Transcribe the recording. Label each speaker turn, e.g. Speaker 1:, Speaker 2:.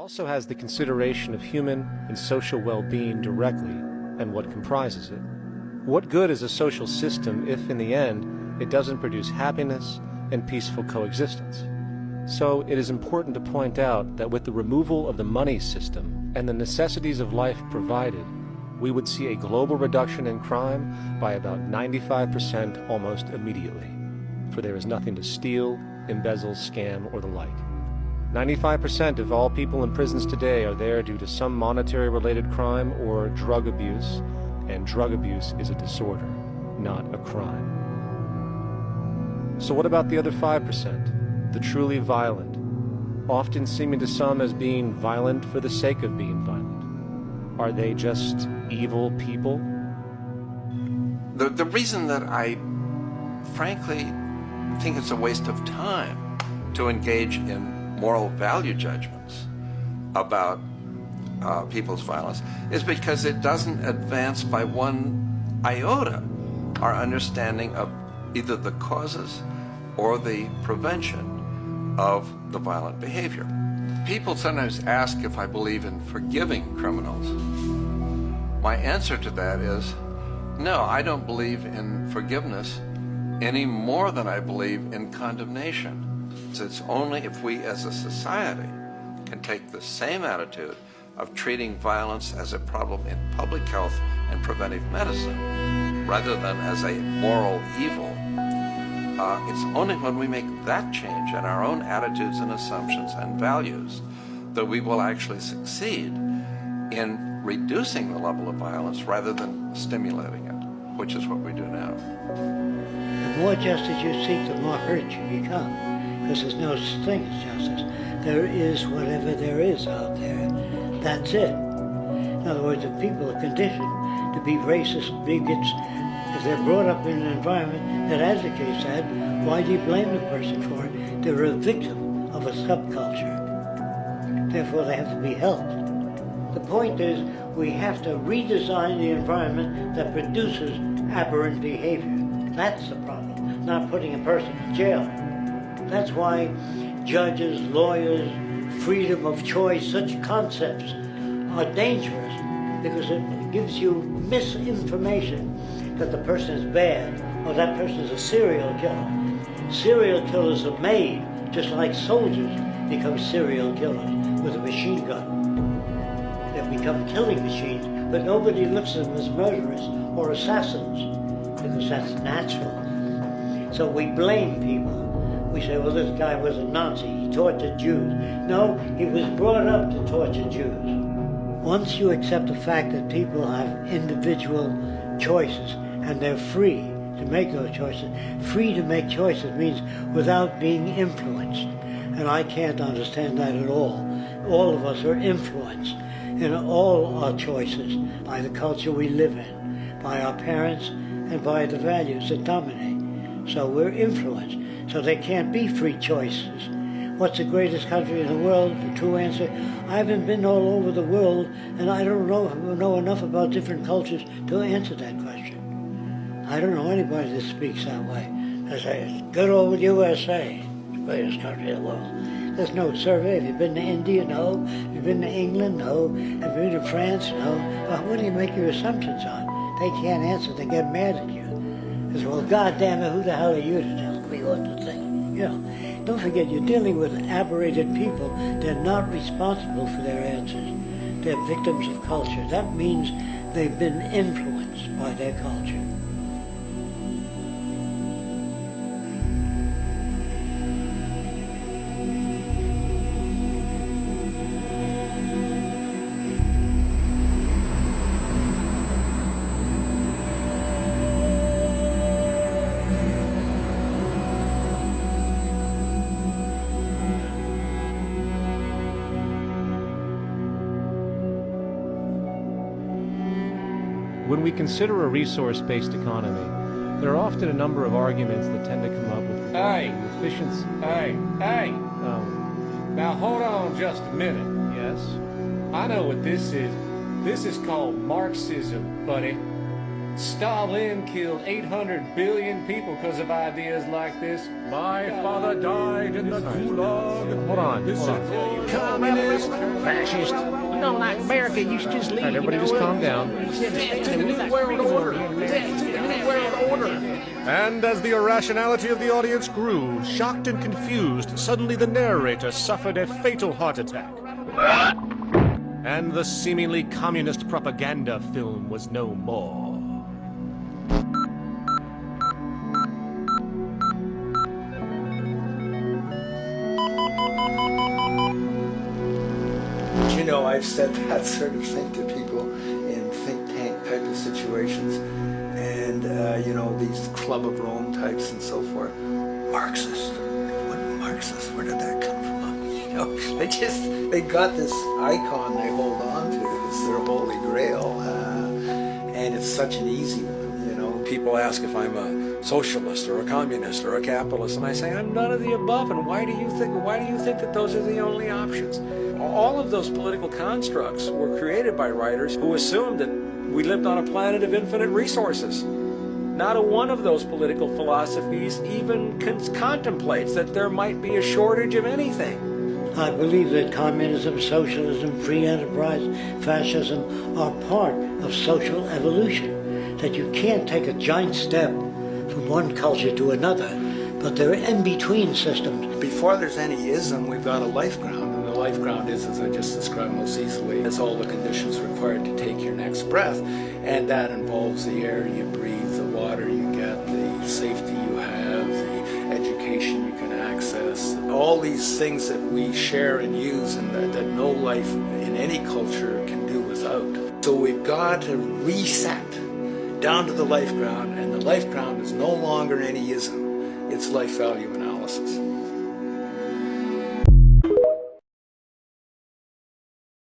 Speaker 1: also has the consideration of human and social well-being directly and what comprises it. What good is a social system if, in the end, it doesn't produce happiness and peaceful coexistence? So it is important to point out that with the removal of the money system and the necessities of life provided, we would see a global reduction in crime by about 95% almost immediately, for there is nothing to steal, embezzle, scam, or the like. 95% of all people in prisons today are there due to some monetary-related crime or drug abuse, and drug abuse is a disorder, not a crime. So what about the other 5%, the truly violent, often seeming to some as being violent for the sake of being violent? Are they just evil people?
Speaker 2: The reason that I frankly think it's a waste of time to engage in moral value judgments about people's violence is because it doesn't advance by one iota our understanding of either the causes or the prevention of the violent behavior. People sometimes ask if I believe in forgiving criminals. My answer to that is, no, I don't believe in forgiveness any more than I believe in condemnation. It's only if we as a society can take the same attitude of treating violence as a problem in public health and preventive medicine rather than as a moral evil. It's only when we make that change in our own attitudes and assumptions and values that we will actually succeed in reducing the level of violence rather than stimulating it, which is what we do now.
Speaker 3: The more justice you seek, the more hurt you become, because there's no such thing as justice. There is whatever there is out there. That's it. In other words, if people are conditioned to be racist, bigots, if they're brought up in an environment that advocates that, why do you blame the person for it? They're a victim of a subculture. Therefore, they have to be helped. The point is, we have to redesign the environment that produces aberrant behavior. That's the problem, not putting a person in jail. That's why judges, lawyers, freedom of choice, such concepts are dangerous because it gives you misinformation that the person is bad or that person is a serial killer. Serial killers are made just like soldiers become serial killers with a machine gun. They become killing machines, but nobody looks at them as murderers or assassins because that's natural. So we blame people. We say, well, this guy was a Nazi, he tortured Jews. No, he was brought up to torture Jews. Once you accept the fact that people have individual choices and they're free to make those choices, free to make choices means without being influenced. And I can't understand that at all. All of us are influenced in all our choices by the culture we live in, by our parents, and by the values that dominate. So we're influenced. So there can't be free choices. What's the greatest country in the world? The true answer, I haven't been all over the world, and I don't know enough about different cultures to answer that question. I don't know anybody that speaks that way. They say, good old USA, the greatest country in the world. There's no survey. Have you been to India? No. Have you been to England? No. Have you been to France? No. Well, what do you make your assumptions on? They can't answer. They get mad at you. They say, well, God damn it, who the hell are you to tell me what to think? You know, don't forget, you're dealing with aberrated people. They're not responsible for their answers. They're victims of culture. That means they've been influenced by their culture.
Speaker 1: When we consider a resource-based economy, there are often a number of arguments that tend to come up with efficiency.
Speaker 4: Hey, now hold on just a minute.
Speaker 1: Yes?
Speaker 4: I know what this is. This is called Marxism, buddy. Stalin killed 800 billion people because of ideas like this. My father died in the gulag.
Speaker 1: Hold on.
Speaker 5: Communist, fascist. You know, like America, you should just leave.
Speaker 1: All right, everybody just calm down.
Speaker 5: Death to the New World Order. Death to the New World Order.
Speaker 1: And as the irrationality of the audience grew, shocked and confused, suddenly the narrator suffered a fatal heart attack. And the seemingly communist propaganda film was no more.
Speaker 6: You know, I've said that sort of thing to people in think tank type of situations, and you know, these Club of Rome types and so forth. Marxist. What Marxist? Where did that come from? You know, they got this icon they hold on to. It's their holy grail, and it's such an easy one. You know,
Speaker 7: people ask if I'm a socialist or a communist or a capitalist, and I say I'm none of the above. And why do you think that those are the only options? All of those political constructs were created by writers who assumed that we lived on a planet of infinite resources. Not a one of those political philosophies even contemplates that there might be a shortage of anything.
Speaker 3: I believe that communism, socialism, free enterprise, fascism are part of social evolution. That you can't take a giant step from one culture to another, but they're in-between systems.
Speaker 6: before there's any ism, we've got a life ground. And the life ground is, as I just described most easily, it's all the conditions required to take your next breath. And that involves the air you breathe, the water you get, the safety you have, the education you can access, all these things that we share and use and that no life in any culture can do without. So we've got to reset down to the life ground, and the life ground is no longer any ism. It's life value analysis.